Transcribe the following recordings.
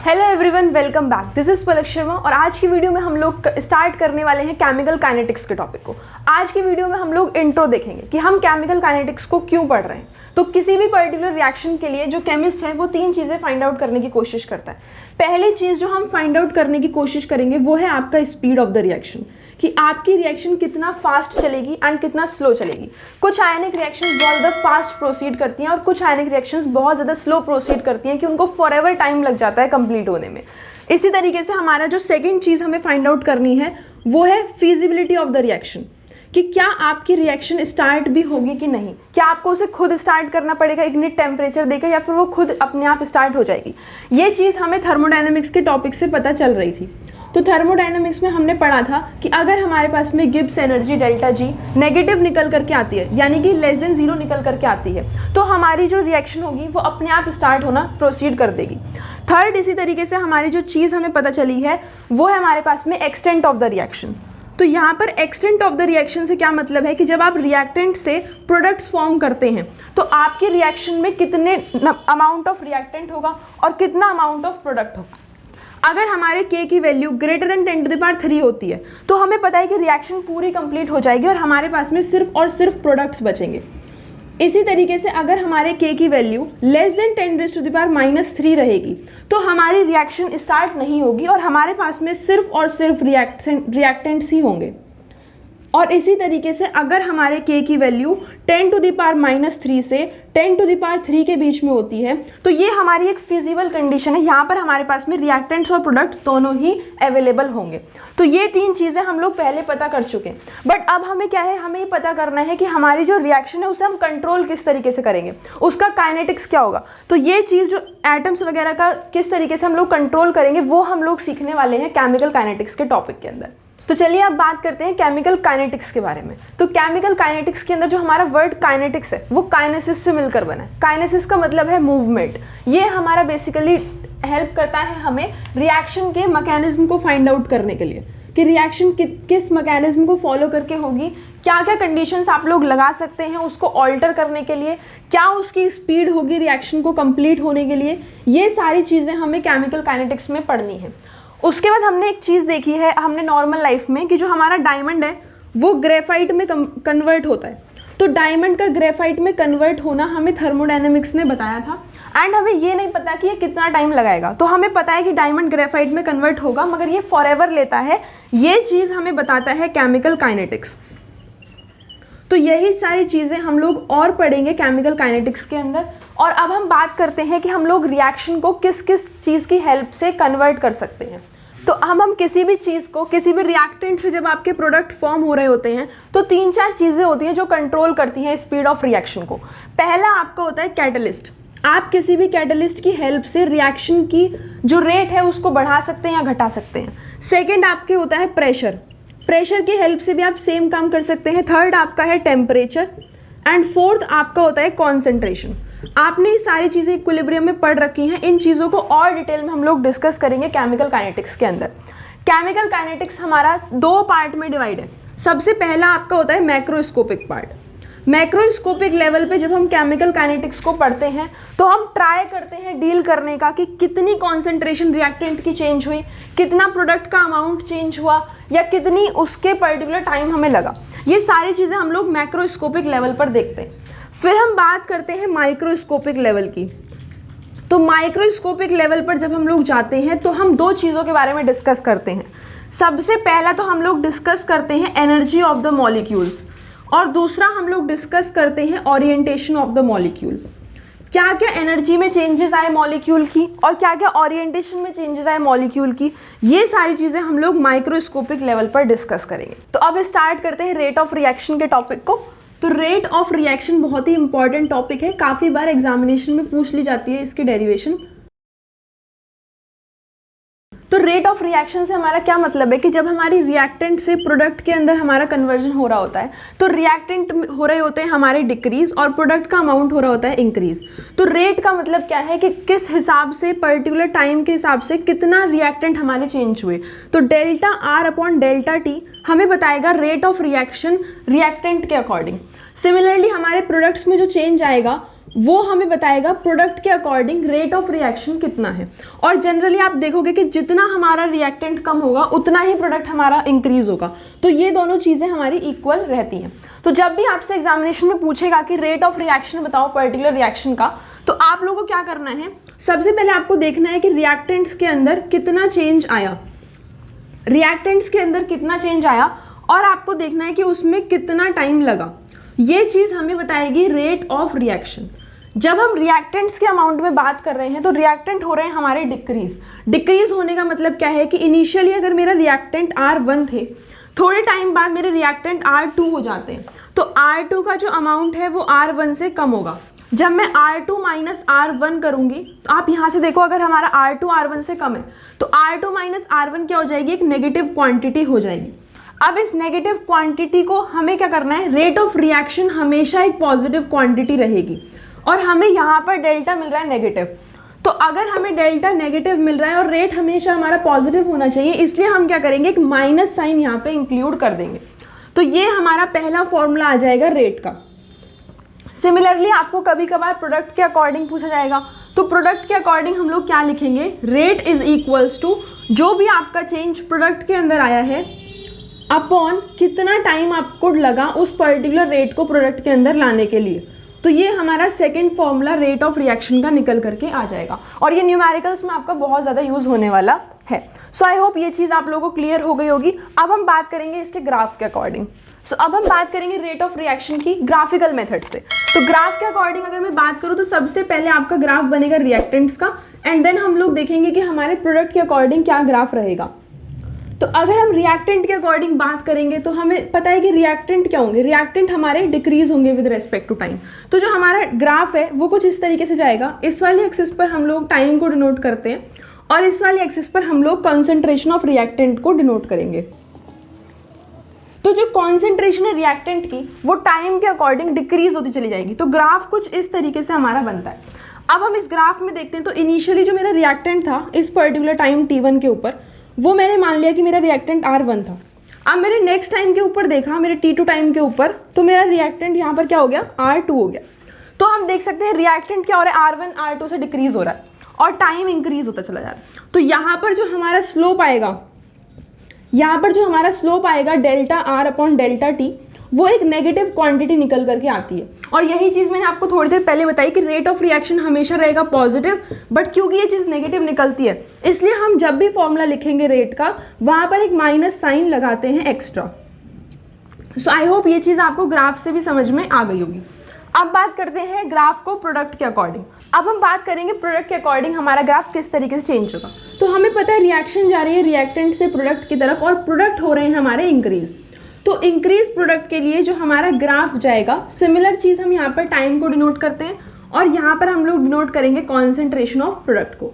Hello everyone, welcome back. This is Palak Sharma और आज की वीडियो में हम लोग स्टार्ट करने वाले हैं केमिकल काइनेटिक्स के टॉपिक को। आज की वीडियो में हम लोग इंट्रो देखेंगे कि हम केमिकल काइनेटिक्स को क्यों पढ़ रहे हैं। तो किसी भी पर्टिकुलर रिएक्शन के लिए जो केमिस्ट है वो 3 चीज़ें फाइंड आउट करने की कोशिश करता है। पहली चीज़ जो हम फाइंड आउट करने की कोशिश करेंगे वो है आपका स्पीड ऑफ द रिएक्शन, कि आपकी रिएक्शन कितना फास्ट चलेगी एंड कितना स्लो चलेगी। कुछ आयनिक रिएक्शंस बहुत ज़्यादा फास्ट प्रोसीड करती हैं और कुछ आयनिक रिएक्शंस बहुत ज़्यादा स्लो प्रोसीड करती हैं कि उनको फॉरएवर टाइम लग जाता है कंप्लीट होने में। इसी तरीके से हमारा जो सेकंड चीज़ हमें फाइंड आउट करनी है वो है फिजिबिलिटी ऑफ द रिएक्शन, कि क्या आपकी रिएक्शन स्टार्ट भी होगी कि नहीं। क्या आपको उसे खुद स्टार्ट करना पड़ेगा इग्निट टेम्परेचर देकर, या फिर वो खुद अपने आप स्टार्ट हो जाएगी। ये चीज़ हमें थर्मोडायनेमिक्स के टॉपिक से पता चल रही थी। तो थर्मोडायनेमिक्स में हमने पढ़ा था कि अगर हमारे पास में Gibbs energy delta G negative निकल करके आती है, यानी कि लेस देन 0 निकल करके आती है, तो हमारी जो रिएक्शन होगी वो अपने आप स्टार्ट होना प्रोसीड कर देगी। थर्ड, इसी तरीके से हमारी जो चीज़ हमें पता चली है वो है हमारे पास में एक्सटेंट ऑफ द रिएक्शन। तो यहाँ पर एक्सटेंट ऑफ द रिएक्शन से क्या मतलब है कि जब आप रिएक्टेंट से प्रोडक्ट्स फॉर्म करते हैं तो आपकी रिएक्शन में कितने अमाउंट ऑफ रिएक्टेंट होगा और कितना अमाउंट ऑफ प्रोडक्ट होगा। अगर हमारे K की वैल्यू ग्रेटर देन 10⁻³ होती है तो हमें पता है कि रिएक्शन पूरी कंप्लीट हो जाएगी और हमारे पास में सिर्फ और सिर्फ प्रोडक्ट्स बचेंगे। इसी तरीके से अगर हमारे K की वैल्यू लेस देन 10⁻³ रहेगी तो हमारी रिएक्शन स्टार्ट नहीं होगी और हमारे पास में सिर्फ और सिर्फ रिएक्टेंट्स ही होंगे। और इसी तरीके से अगर हमारे K की वैल्यू 10⁻³ से 10⁻³ के बीच में होती है तो ये हमारी एक फिजिबल कंडीशन है। यहाँ पर हमारे पास में रिएक्टेंट्स और प्रोडक्ट दोनों ही अवेलेबल होंगे। तो ये 3 चीज़ें हम लोग पहले पता कर चुके हैं। बट अब हमें क्या है, हमें ये पता करना है कि हमारी जो रिएक्शन है उसे हम कंट्रोल किस तरीके से करेंगे, उसका काइनेटिक्स क्या होगा। तो ये चीज़ जो एटम्स वगैरह का किस तरीके से हम लोग कंट्रोल करेंगे वो हम लोग सीखने वाले हैं केमिकल काइनेटिक्स के टॉपिक के अंदर। तो चलिए अब बात करते हैं केमिकल काइनेटिक्स के बारे में। तो केमिकल काइनेटिक्स के अंदर जो हमारा वर्ड काइनेटिक्स है वो काइनेसिस से मिलकर बना है। काइनेसिस का मतलब है मूवमेंट। ये हमारा बेसिकली हेल्प करता है हमें रिएक्शन के मैकेनिज्म को फाइंड आउट करने के लिए, कि रिएक्शन किस मैकेनिज्म को फॉलो करके होगी, क्या क्या कंडीशंस आप लोग लगा सकते हैं उसको ऑल्टर करने के लिए, क्या उसकी स्पीड होगी रिएक्शन को कंप्लीट होने के लिए। ये सारी चीज़ें हमें केमिकल काइनेटिक्स में पढ़नी है। उसके बाद हमने एक चीज़ देखी है हमने नॉर्मल लाइफ में, कि जो हमारा डायमंड है वो ग्रेफाइट में कन्वर्ट होता है। तो डायमंड का ग्रेफाइट में कन्वर्ट होना हमें थर्मोडायनेमिक्स ने बताया था। एंड हमें ये नहीं पता कि ये कितना टाइम लगाएगा। तो हमें पता है कि डायमंड ग्रेफाइट में कन्वर्ट होगा मगर ये फॉरएवर लेता है। ये चीज़ हमें बताता है केमिकल काइनेटिक्स। तो यही सारी चीज़ें हम लोग और पढ़ेंगे केमिकल काइनेटिक्स के अंदर। और अब हम बात करते हैं कि हम लोग रिएक्शन को किस किस चीज़ की हेल्प से कन्वर्ट कर सकते हैं। तो हम किसी भी चीज़ को, किसी भी रिएक्टेंट से जब आपके प्रोडक्ट फॉर्म हो रहे होते हैं तो 3-4 चीज़ें होती हैं जो कंट्रोल करती हैं स्पीड ऑफ रिएक्शन को। पहला आपका होता है कैटलिस्ट। आप किसी भी कैटलिस्ट की हेल्प से रिएक्शन की जो रेट है उसको बढ़ा सकते हैं या घटा सकते हैं। सेकेंड आपके होता है प्रेशर। प्रेशर की हेल्प से भी आप सेम काम कर सकते हैं। थर्ड आपका है टेम्परेचर। एंड फोर्थ आपका होता है कॉन्सेंट्रेशन। आपने ये सारी चीज़ें इक्विलिब्रियम में पढ़ रखी हैं। इन चीज़ों को और डिटेल में हम लोग डिस्कस करेंगे केमिकल काइनेटिक्स के अंदर। केमिकल काइनेटिक्स हमारा 2 पार्ट में डिवाइड है। सबसे पहला आपका होता है मैक्रोस्कोपिक पार्ट। मैक्रोस्कोपिक लेवल पे जब हम केमिकल काइनेटिक्स को पढ़ते हैं तो हम ट्राई करते हैं डील करने का कि कितनी कॉन्सेंट्रेशन रिएक्टेंट की चेंज हुई, कितना प्रोडक्ट का अमाउंट चेंज हुआ, या कितनी उसके पर्टिकुलर टाइम हमें लगा। ये सारी चीज़ें हम लोग मैक्रोस्कोपिक लेवल पर देखते हैं। फिर हम बात करते हैं माइक्रोस्कोपिक लेवल की। तो माइक्रोस्कोपिक लेवल पर जब हम लोग जाते हैं तो हम 2 चीज़ों के बारे में डिस्कस करते हैं। सबसे पहला तो हम लोग डिस्कस करते हैं एनर्जी ऑफ द मॉलिक्यूल्स, और दूसरा हम लोग डिस्कस करते हैं ओरिएंटेशन ऑफ द मॉलिक्यूल। क्या क्या एनर्जी में चेंजेस आए मॉलिक्यूल की और क्या क्या ओरिएंटेशन में चेंजेस आए मॉलिक्यूल की, ये सारी चीज़ें हम लोग माइक्रोस्कोपिक लेवल पर डिस्कस करेंगे। तो अब स्टार्ट करते हैं रेट ऑफ रिएक्शन के टॉपिक को। तो रेट ऑफ रिएक्शन बहुत ही इंपॉर्टेंट टॉपिक है, काफ़ी बार एग्जामिनेशन में पूछ ली जाती है इसकी डेरिवेशन। तो रेट ऑफ रिएक्शन से हमारा क्या मतलब है कि जब हमारी रिएक्टेंट से प्रोडक्ट के अंदर हमारा कन्वर्जन हो रहा होता है तो रिएक्टेंट हो रहे होते हैं हमारे डिक्रीज और प्रोडक्ट का अमाउंट हो रहा होता है इंक्रीज। तो रेट का मतलब क्या है कि किस हिसाब से पर्टिकुलर टाइम के हिसाब से कितना रिएक्टेंट हमारे चेंज हुए। तो delta R upon delta T हमें बताएगा रेट ऑफ रिएक्शन रिएक्टेंट के अकॉर्डिंग। सिमिलरली हमारे प्रोडक्ट्स में जो चेंज आएगा वो हमें बताएगा प्रोडक्ट के अकॉर्डिंग रेट ऑफ रिएक्शन कितना है। और जनरली आप देखोगे कि जितना हमारा रिएक्टेंट कम होगा उतना ही प्रोडक्ट हमारा इंक्रीज होगा। तो ये दोनों चीज़ें हमारी इक्वल रहती हैं। तो जब भी आपसे एग्जामिनेशन में पूछेगा कि रेट ऑफ रिएक्शन बताओ पर्टिकुलर रिएक्शन का, तो आप लोगों को क्या करना है, सबसे पहले आपको देखना है कि रिएक्टेंट्स के अंदर कितना चेंज आया, रिएक्टेंट्स के अंदर कितना चेंज आया, और आपको देखना है कि उसमें कितना टाइम लगा। ये चीज़ हमें बताएगी रेट ऑफ रिएक्शन। जब हम रिएक्टेंट्स के अमाउंट में बात कर रहे हैं तो रिएक्टेंट हो रहे हैं हमारे डिक्रीज होने का मतलब क्या है कि इनिशियली अगर मेरा रिएक्टेंट R1 थे, थोड़े टाइम बाद मेरे रिएक्टेंट R2 हो जाते हैं, तो R2 का जो अमाउंट है वो R1 से कम होगा। जब मैं R2 माइनस R1 करूंगी तो आप यहाँ से देखो, अगर हमारा R2 R1 से कम है तो R2 माइनस R1 क्या हो जाएगी, एक नेगेटिव क्वांटिटी हो जाएगी। अब इस नेगेटिव क्वांटिटी को हमें क्या करना है, रेट ऑफ रिएक्शन हमेशा एक पॉजिटिव क्वांटिटी रहेगी, और हमें यहाँ पर डेल्टा मिल रहा है नेगेटिव। तो अगर हमें डेल्टा नेगेटिव मिल रहा है और रेट हमेशा हमारा पॉजिटिव होना चाहिए, इसलिए हम क्या करेंगे, एक माइनस साइन यहाँ पे इंक्लूड कर देंगे। तो ये हमारा पहला फॉर्मूला आ जाएगा रेट का। सिमिलरली आपको कभी कभार प्रोडक्ट के अकॉर्डिंग पूछा जाएगा, तो प्रोडक्ट के अकॉर्डिंग हम लोग क्या लिखेंगे, रेट इज इक्वल्स टू जो भी आपका चेंज प्रोडक्ट के अंदर आया है अपॉन कितना टाइम आपको लगा उस पर्टिकुलर रेट को प्रोडक्ट के अंदर लाने के लिए। तो ये हमारा second formula rate of reaction का निकल करके आ जाएगा, और ये न्यूमेरिकल्स में आपका बहुत ज़्यादा यूज़ होने वाला है। सो आई होप ये चीज़ आप लोगों को क्लियर हो गई होगी। अब हम बात करेंगे इसके ग्राफ के अकॉर्डिंग। सो अब हम बात करेंगे रेट ऑफ रिएक्शन की ग्राफिकल मेथड से। तो ग्राफ के अकॉर्डिंग अगर मैं बात करूँ तो सबसे पहले आपका ग्राफ बनेगा रिएक्टेंट्स का, एंड देन हम लोग देखेंगे कि हमारे प्रोडक्ट के अकॉर्डिंग क्या ग्राफ रहेगा। तो अगर हम रिएक्टेंट के अकॉर्डिंग बात करेंगे तो हमें पता है कि रिएक्टेंट क्या होंगे, रिएक्टेंट हमारे डिक्रीज होंगे विद रिस्पेक्ट टू टाइम। तो जो हमारा ग्राफ है वो कुछ इस तरीके से जाएगा। इस वाली एक्सिस पर हम लोग टाइम को डिनोट करते हैं, और इस वाली एक्सिस पर हम लोग कॉन्सेंट्रेशन ऑफ रिएक्टेंट को डिनोट करेंगे। तो जो कॉन्सेंट्रेशन है रिएक्टेंट की वो टाइम के अकॉर्डिंग डिक्रीज होती चली जाएगी। तो ग्राफ कुछ इस तरीके से हमारा बनता है। अब हम इस ग्राफ में देखते हैं, तो इनिशियली जो मेरा रिएक्टेंट था इस पर्टिकुलर टाइम T1 के ऊपर, वो मैंने मान लिया कि मेरा रिएक्टेंट R1 था। अब मैंने नेक्स्ट टाइम के ऊपर देखा, मेरे T2 टाइम के ऊपर, तो मेरा रिएक्टेंट यहाँ पर क्या हो गया, R2 हो गया। तो हम देख सकते हैं रिएक्टेंट क्या हो रहा है, R1 R2 से डिक्रीज हो रहा है और टाइम इंक्रीज होता चला जा रहा है। तो यहाँ पर जो हमारा स्लोप आएगा, यहाँ पर जो हमारा स्लोप आएगा delta R upon delta T, वो एक नेगेटिव क्वांटिटी निकल करके आती है। और यही चीज़ मैंने आपको थोड़ी देर पहले बताई कि रेट ऑफ रिएक्शन हमेशा रहेगा पॉजिटिव, बट क्योंकि ये चीज़ नेगेटिव निकलती है इसलिए हम जब भी फॉर्मूला लिखेंगे रेट का वहाँ पर एक माइनस साइन लगाते हैं एक्स्ट्रा। सो आई होप ये चीज़ आपको ग्राफ से भी समझ में आ गई होगी। अब बात करते हैं ग्राफ को प्रोडक्ट के अकॉर्डिंग। अब हम बात करेंगे प्रोडक्ट के अकॉर्डिंग हमारा ग्राफ किस तरीके से चेंज होगा। तो हमें पता है रिएक्शन जा रही है रिएक्टेंट से प्रोडक्ट की तरफ, और प्रोडक्ट हो रहे हैं हमारे इंक्रीज। तो इंक्रीज प्रोडक्ट के लिए जो हमारा ग्राफ जाएगा, सिमिलर चीज़ हम यहाँ पर टाइम को डिनोट करते हैं, और यहाँ पर हम लोग डिनोट करेंगे कॉन्सेंट्रेशन ऑफ प्रोडक्ट को।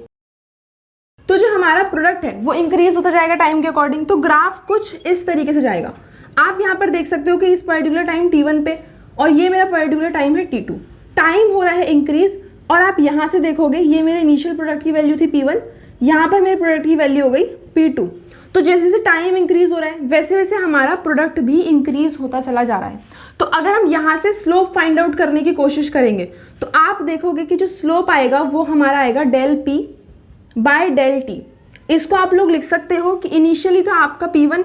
तो जो हमारा प्रोडक्ट है वो इंक्रीज होता जाएगा टाइम के अकॉर्डिंग। तो ग्राफ कुछ इस तरीके से जाएगा। आप यहाँ पर देख सकते हो कि इस पर्टिकुलर टाइम T1 पे, और ये मेरा पर्टिकुलर टाइम है T2, टाइम हो रहा है इंक्रीज। और आप यहाँ से देखोगे ये मेरे इनिशियल प्रोडक्ट की वैल्यू थी P1, यहाँ पर मेरे प्रोडक्ट की वैल्यू हो गई P2। तो जैसे जैसे टाइम इंक्रीज हो रहा है वैसे वैसे हमारा प्रोडक्ट भी इंक्रीज होता चला जा रहा है। तो अगर हम यहाँ से स्लोप फाइंड आउट करने की कोशिश करेंगे तो आप देखोगे कि जो स्लोप आएगा वो हमारा आएगा del P by del T। इसको आप लोग लिख सकते हो कि इनिशियली था आपका P1,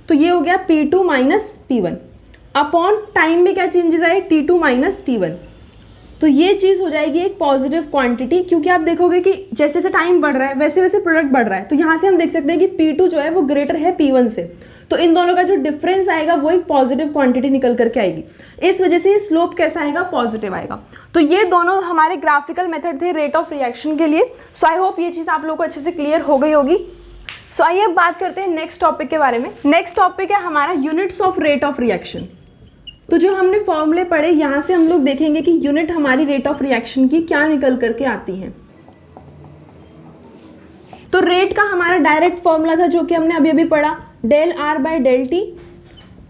तो ये हो गया P2 minus P1 upon time में क्या चेंजेस आए, T2 माइनस T1। तो ये चीज़ हो जाएगी एक पॉजिटिव क्वांटिटी, क्योंकि आप देखोगे कि जैसे जैसे टाइम बढ़ रहा है वैसे वैसे प्रोडक्ट बढ़ रहा है। तो यहाँ से हम देख सकते हैं कि P2 जो है वो ग्रेटर है P1 से, तो इन दोनों का जो डिफरेंस आएगा वो एक पॉजिटिव क्वांटिटी निकल करके आएगी। इस वजह से ये स्लोप कैसा आएगा, पॉजिटिव आएगा। तो ये दोनों हमारे ग्राफिकल मेथड थे रेट ऑफ रिएक्शन के लिए। सो आई होप ये चीज़ आप लोगों को अच्छे से क्लियर हो गई होगी। सो आइए अब बात करते हैं नेक्स्ट टॉपिक के बारे में। नेक्स्ट टॉपिक है हमारा units of rate of reaction. तो जो हमने फॉर्मूले पढ़े यहाँ से हम लोग देखेंगे कि यूनिट हमारी रेट ऑफ रिएक्शन की क्या निकल करके आती हैं। तो रेट का हमारा डायरेक्ट फॉर्मूला था जो कि हमने अभी अभी पढ़ा, del R by del T,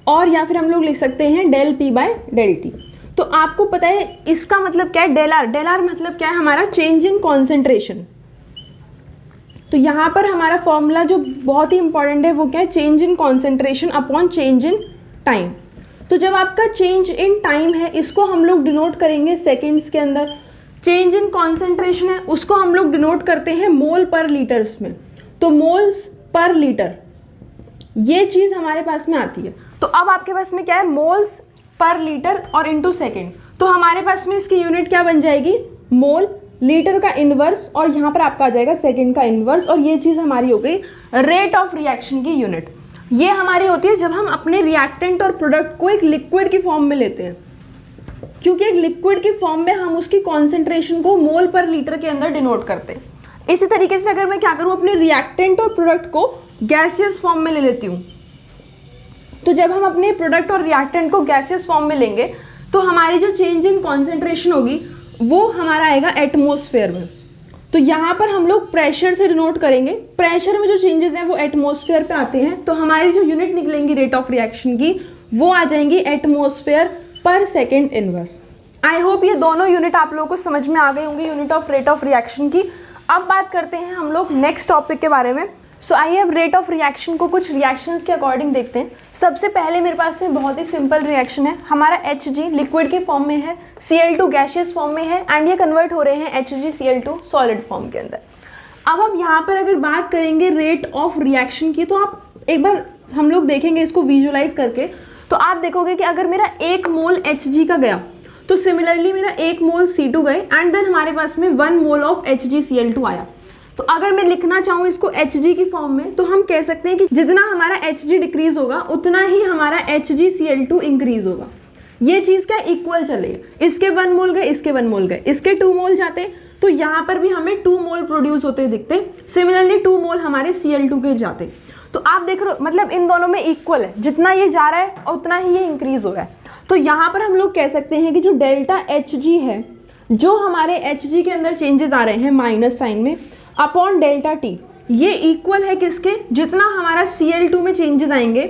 और या फिर हम लोग लिख सकते हैं del P by del T। तो आपको पता है इसका मतलब क्या है, डेल R मतलब क्या है, हमारा चेंज इन कॉन्सेंट्रेशन। तो यहाँ पर हमारा फॉर्मूला जो बहुत ही इंपॉर्टेंट है वो क्या है, change in concentration upon change in time. तो जब आपका चेंज इन टाइम है इसको हम लोग डिनोट करेंगे सेकेंड्स के अंदर। चेंज इन कॉन्सेंट्रेशन है उसको हम लोग डिनोट करते हैं मोल पर लीटर्स में। तो मोल्स पर लीटर ये चीज हमारे पास में आती है। तो अब आपके पास में क्या है, मोल्स पर लीटर और इनटू सेकेंड। तो हमारे पास में इसकी यूनिट क्या बन जाएगी, मोल, लीटर का इनवर्स और यहाँ पर आपका आ जाएगा सेकेंड का इनवर्स, और ये चीज हमारी हो गई रेट ऑफ रिएक्शन की यूनिट। ये हमारी होती है जब हम अपने रिएक्टेंट और प्रोडक्ट को एक लिक्विड की फॉर्म में लेते हैं, क्योंकि एक लिक्विड की फॉर्म में हम उसकी कॉन्सेंट्रेशन को मोल पर लीटर के अंदर डिनोट करते हैं। इसी तरीके से अगर मैं क्या करूं, अपने रिएक्टेंट और प्रोडक्ट को गैसियस फॉर्म में ले लेती हूं, तो जब हम अपने प्रोडक्ट और रिएक्टेंट को गैसियस फॉर्म में लेंगे तो हमारी जो चेंज इन कॉन्सेंट्रेशन होगी वो हमारा आएगा एटमॉस्फेयर में। तो यहाँ पर हम लोग प्रेशर से डिनोट करेंगे, प्रेशर में जो चेंजेस हैं वो एटमॉस्फेयर पे आते हैं, तो हमारी जो यूनिट निकलेंगी रेट ऑफ रिएक्शन की वो आ जाएंगी एटमॉस्फेयर पर सेकेंड इनवर्स। आई होप ये दोनों यूनिट आप लोगों को समझ में आ गई होंगी, unit of rate of reaction की। अब बात करते हैं हम लोग नेक्स्ट टॉपिक के बारे में। सो आइए अब रेट ऑफ रिएक्शन को कुछ रिएक्शंस के अकॉर्डिंग देखते हैं। सबसे पहले मेरे पास में बहुत ही सिंपल रिएक्शन है, हमारा Hg लिक्विड की फॉर्म में है, Cl2 गैसियस फॉर्म में है, एंड ये कन्वर्ट हो रहे हैं HgCl2 सॉलिड फॉर्म के अंदर। अब यहाँ पर अगर बात करेंगे रेट ऑफ रिएक्शन की, तो आप एक बार हम लोग देखेंगे इसको विजुअलाइज करके, तो आप देखोगे कि अगर मेरा 1 मोल Hg का गया तो सिमिलरली मेरा 1 मोल C2 गए, एंड देन हमारे पास में 1 मोल ऑफ HgCl2 आया। तो अगर मैं लिखना चाहूँ इसको Hg की फॉर्म में, तो हम कह सकते हैं कि जितना हमारा Hg डिक्रीज होगा उतना ही हमारा HgCl2 इंक्रीज होगा। ये चीज़ क्या इक्वल चल रही है, इसके 1 मोल गए, इसके 1 मोल गए, इसके 2 मोल जाते तो यहाँ पर भी हमें 2 मोल प्रोड्यूस होते दिखते, सिमिलरली 2 मोल हमारे Cl2 के जाते। तो आप देख रहे हो मतलब इन दोनों में इक्वल है, जितना ये जा रहा है और उतना ही ये इंक्रीज हो रहा है। तो यहाँ पर हम लोग कह सकते हैं कि जो डेल्टा Hg है, जो हमारे Hg के अंदर चेंजेस आ रहे हैं माइनस साइन में, अपॉन डेल्टा T, ये इक्वल है किसके, जितना हमारा Cl2 में चेंजेस आएंगे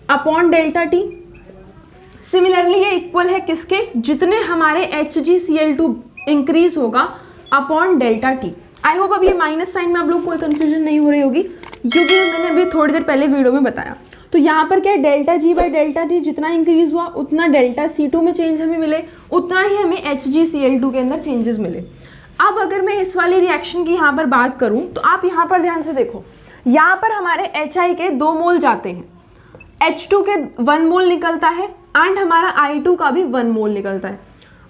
अपॉन डेल्टा T। सिमिलरली ये इक्वल है किसके, जितने हमारे HgCl2 इंक्रीज होगा upon delta T। I hope अब ये माइनस साइन में आप लोग कोई कंफ्यूजन नहीं हो रही होगी, क्योंकि मैंने अभी थोड़ी देर पहले वीडियो में बताया। तो यहाँ पर क्या है, delta G by delta T जितना इंक्रीज हुआ उतना डेल्टा C2 में चेंज हमें मिले, उतना ही हमें HgCl2 के अंदर चेंजेस मिले। अब अगर मैं इस वाली रिएक्शन की यहाँ पर बात करूँ, तो आप यहाँ पर ध्यान से देखो, यहाँ पर हमारे HI के 2 मोल जाते हैं, H2 के 1 मोल निकलता है, एंड हमारा I2 का भी 1 मोल निकलता है।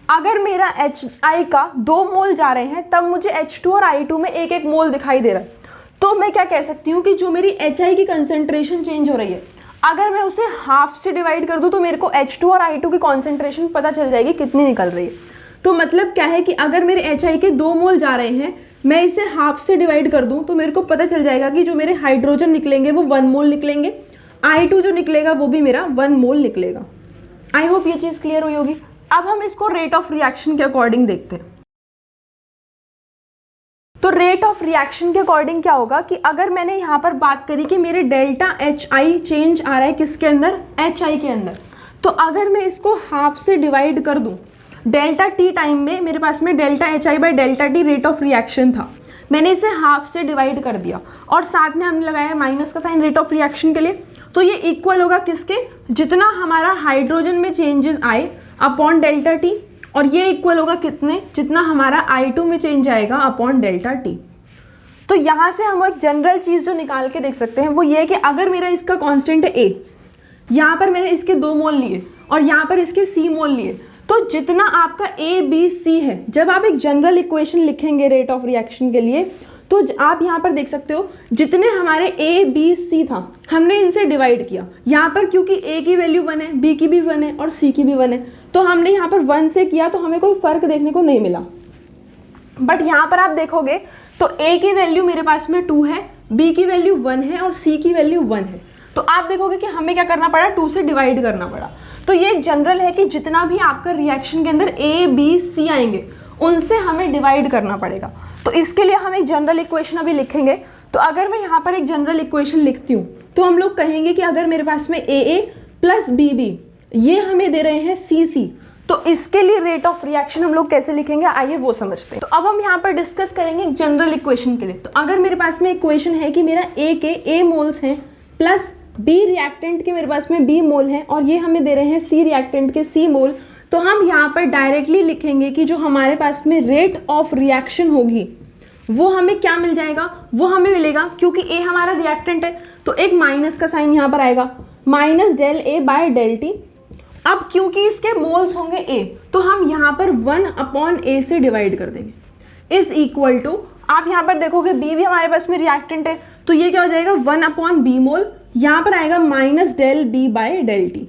अगर मेरा HI का 2 मोल जा रहे हैं तब मुझे H2 और I2 में 1-1 मोल दिखाई दे रहा है। तो मैं क्या कह सकती हूँ कि जो मेरी HI की कंसेंट्रेशन चेंज हो रही है, अगर मैं उसे हाफ से डिवाइड कर दूँ तो मेरे को H2 और I2 की कॉन्सेंट्रेशन पता चल जाएगी कितनी निकल रही है। तो मतलब क्या है कि अगर मेरे HI के 2 मोल जा रहे हैं, मैं इसे हाफ से डिवाइड कर दूं तो मेरे को पता चल जाएगा कि जो मेरे हाइड्रोजन निकलेंगे वो 1 मोल निकलेंगे, I2 जो निकलेगा वो भी मेरा 1 मोल निकलेगा। आई होप ये चीज़ क्लियर हुई होगी। अब हम इसको रेट ऑफ रिएक्शन के अकॉर्डिंग देखते हैं। तो रेट ऑफ रिएक्शन के अकॉर्डिंग क्या होगा कि अगर मैंने यहाँ पर बात करी कि मेरे डेल्टा HI चेंज आ रहा है किसके अंदर, HI के अंदर, तो अगर मैं इसको हाफ से डिवाइड कर दूँ, डेल्टा T टाइम में मेरे पास में delta HI by delta T rate of reaction था, मैंने इसे हाफ से डिवाइड कर दिया और साथ में हमने लगाया माइनस का साइन रेट ऑफ रिएक्शन के लिए, तो ये इक्वल होगा किसके, जितना हमारा हाइड्रोजन में चेंजेस आए अपॉन डेल्टा T, और ये इक्वल होगा कितने, जितना हमारा I2 में चेंज आएगा अपॉन डेल्टा T। तो यहाँ से हम एक जनरल चीज़ जो निकाल के देख सकते हैं वो ये है कि अगर मेरा इसका कांस्टेंट है A, यहाँ पर मैंने इसके 2 मोल लिए और यहाँ पर इसके C मोल लिए, तो जितना आपका ABC है, जब आप एक जनरल इक्वेशन लिखेंगे रेट ऑफ रिएक्शन के लिए, तो आप यहाँ पर देख सकते हो जितने हमारे ABC था हमने इनसे डिवाइड किया। यहाँ पर क्योंकि A की वैल्यू 1 है, B की भी 1 है और C की भी 1 है, तो हमने यहाँ पर 1 से किया तो हमें कोई फर्क देखने को नहीं मिला। बट यहाँ पर आप देखोगे तो A की वैल्यू मेरे पास में 2 है, B की वैल्यू 1 है और C की वैल्यू 1 है, तो आप देखोगे कि हमें क्या करना पड़ा, 2 से डिवाइड करना पड़ा। तो ये जनरल है कि जितना भी आपका रिएक्शन के अंदर A, B, C आएंगे उनसे हमें डिवाइड करना पड़ेगा। तो इसके लिए हम एक जनरल इक्वेशन अभी लिखेंगे। तो अगर मैं यहाँ पर एक जनरल इक्वेशन लिखती हूँ तो हम लोग कहेंगे कि अगर मेरे पास में AA प्लस BB ये हमें दे रहे हैं CC, तो इसके लिए रेट ऑफ रिएक्शन हम लोग कैसे लिखेंगे, आइए वो समझते हैं। तो अब हम यहाँ पर डिस्कस करेंगे जनरल इक्वेशन के लिए। तो अगर मेरे पास में इक्वेशन है कि मेरा A के A मोल्स हैं प्लस B रिएक्टेंट के मेरे पास में B मोल हैं और ये हमें दे रहे हैं C रिएक्टेंट के C मोल, तो हम यहाँ पर डायरेक्टली लिखेंगे कि जो हमारे पास में रेट ऑफ रिएक्शन होगी वो हमें क्या मिल जाएगा, वो हमें मिलेगा, क्योंकि ए हमारा रिएक्टेंट है तो एक माइनस का साइन यहाँ पर आएगा, minus del A by del T. अब क्योंकि इसके मोल्स होंगे ए तो हम यहाँ पर 1/a से डिवाइड कर देंगे, इज इक्वल टू, आप यहाँ पर देखोगे बी भी हमारे पास में रिएक्टेंट है तो ये क्या हो जाएगा 1/b मोल, यहाँ पर आएगा minus del B by del T.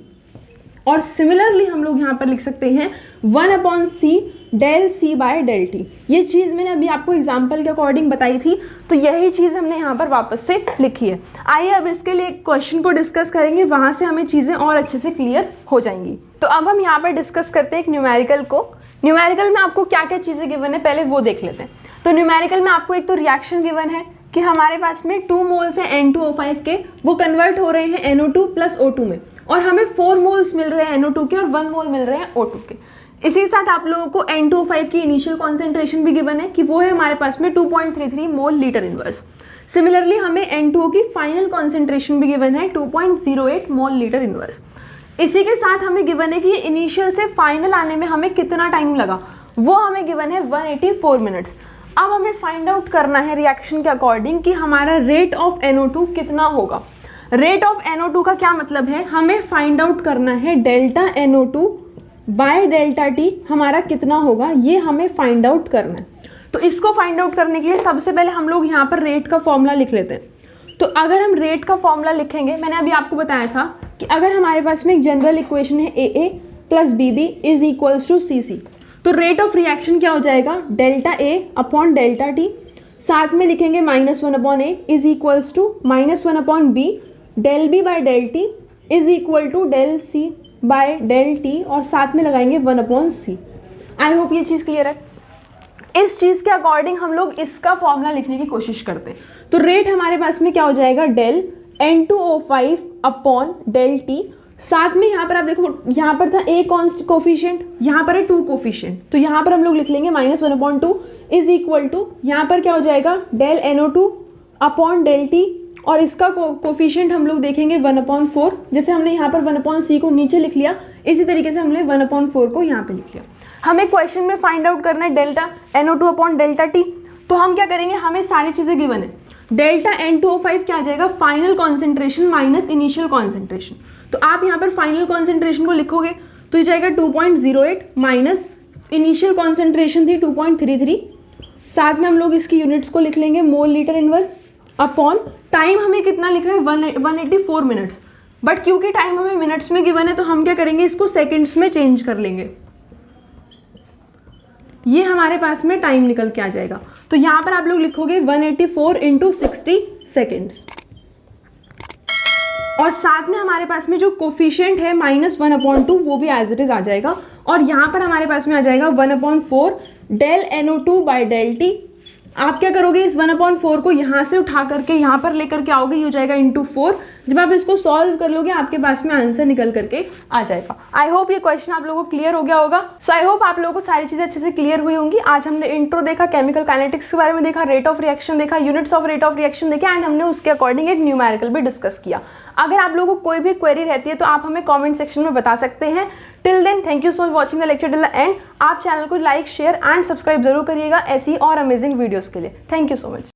और सिमिलरली हम लोग यहाँ पर लिख सकते हैं 1/c del C by del T. ये चीज़ मैंने अभी आपको एग्जाम्पल के अकॉर्डिंग बताई थी तो यही चीज़ हमने यहाँ पर वापस से लिखी है। आइए अब इसके लिए क्वेश्चन को डिस्कस करेंगे, वहाँ से हमें चीज़ें और अच्छे से क्लियर हो जाएंगी। तो अब हम यहाँ पर डिस्कस करते हैं एक न्यूमेरिकल को। न्यूमेरिकल में आपको क्या क्या चीज़ें गिवन है पहले वो देख लेते हैं। तो न्यूमेरिकल में आपको एक तो रिएक्शन गिवन है कि हमारे पास में 2 मोल्स हैं N2O5 के, वो कन्वर्ट हो रहे हैं NO2 प्लस O2 में, और हमें 4 मोल्स मिल रहे हैं NO2 के और 1 मोल मिल रहे हैं O2 के। इसी के साथ आप लोगों को N2O5 की इनिशियल कॉन्सेंट्रेशन भी गिवन है कि वो है हमारे पास में 2.33 मोल लीटर इनवर्स। सिमिलरली हमें N2O की फाइनल कॉन्सेंट्रेशन भी गिवन है 2.08 मोल लीटर इनवर्स। इसी के साथ हमें गिवन है कि इनिशियल से फाइनल आने में हमें कितना टाइम लगा, वो हमें गिवन है 184 मिनट्स। अब हमें फाइंड आउट करना है रिएक्शन के अकॉर्डिंग कि हमारा रेट ऑफ NO2 कितना होगा। रेट ऑफ NO2 का क्या मतलब है, हमें फाइंड आउट करना है delta NO2 by delta T हमारा कितना होगा, ये हमें फाइंड आउट करना है। तो इसको फाइंड आउट करने के लिए सबसे पहले हम लोग यहाँ पर रेट का फॉर्मूला लिख लेते हैं। तो अगर हम रेट का फॉर्मूला लिखेंगे, मैंने अभी आपको बताया था कि अगर हमारे पास में एक जनरल इक्वेशन है AA plus BB is equals to CC, तो रेट ऑफ रिएक्शन क्या हो जाएगा delta A upon delta T, साथ में लिखेंगे -1/a is equals to -1/b del B by del T is equal to del C by del T, और साथ में लगाएंगे 1/c। आई होप ये चीज़ क्लियर है। इस चीज़ के अकॉर्डिंग हम लोग इसका फॉर्मूला लिखने की कोशिश करते हैं। तो रेट हमारे पास में क्या हो जाएगा del N2O5 upon del T, साथ में यहाँ पर आप देखो यहाँ पर था A कॉन्स्ट कोफिशिएंट, यहाँ पर है 2 कोफिशिएंट, तो यहाँ पर हम लोग लिख लेंगे -1/2 इज इक्वल टू, यहाँ पर क्या हो जाएगा del NO2 upon del T, और इसका कोफिशिएंट हम लोग देखेंगे 1/4। जैसे हमने यहाँ पर 1/c को नीचे लिख लिया, इसी तरीके से हमने 1/4 को यहाँ पे लिख लिया। हमें क्वेश्चन में फाइंड आउट करना है delta NO2 upon delta T, तो हम क्या करेंगे, हमें सारी चीज़ें गिवन है। डेल्टा N2O5 क्या आ जाएगा, final concentration minus initial concentration. तो आप यहाँ पर फाइनल कॉन्सेंट्रेशन को लिखोगे तो ये जाएगा 2.08 माइनस इनिशियल कॉन्सेंट्रेशन थी 2.33, साथ में हम लोग इसकी यूनिट्स को लिख लेंगे mole litre inverse, upon time हमें कितना लिख रहा है 184 मिनट्स, बट क्योंकि टाइम हमें मिनट्स में गिवन है तो हम क्या करेंगे, इसको सेकंड्स में चेंज कर लेंगे। ये हमारे पास में टाइम निकल के आ जाएगा। तो यहाँ पर आप लोग लिखोगे 184 इंटू 60 सेकेंड्स, और साथ में हमारे पास में जो कोफिशिएंट है -1/2 वो भी एज इट इज आ जाएगा, और यहाँ पर हमारे पास में आ जाएगा 1/4 del NO2 bye del T. आप क्या करोगे, इस 1/4 को यहाँ से उठा करके यहाँ पर लेकर के आओगे, ये हो जाएगा ×4। जब आप इसको सॉल्व कर लोगे आपके पास में आंसर निकल करके आ जाएगा। आई होप ये क्वेश्चन आप लोगों को क्लियर हो गया होगा। सो आई होप आप लोगों को सारी चीज़ें अच्छे से क्लियर हुई होंगी। आज हमने इंट्रो देखा, केमिकल काइनेटिक्स के बारे में देखा, रेट ऑफ रिएक्शन देखा, units of rate of reaction देखा, एंड हमने उसके अकॉर्डिंग एक न्यूमेरिकल भी डिस्कस किया। अगर आप लोगों को कोई भी क्वेरी रहती है तो आप हमें कमेंट सेक्शन में बता सकते हैं। Till then thank you so much watching the lecture till the end. आप चैनल को लाइक शेयर एंड सब्सक्राइब जरूर करिएगा ऐसी और अमेजिंग वीडियोस के लिए। Thank you so much.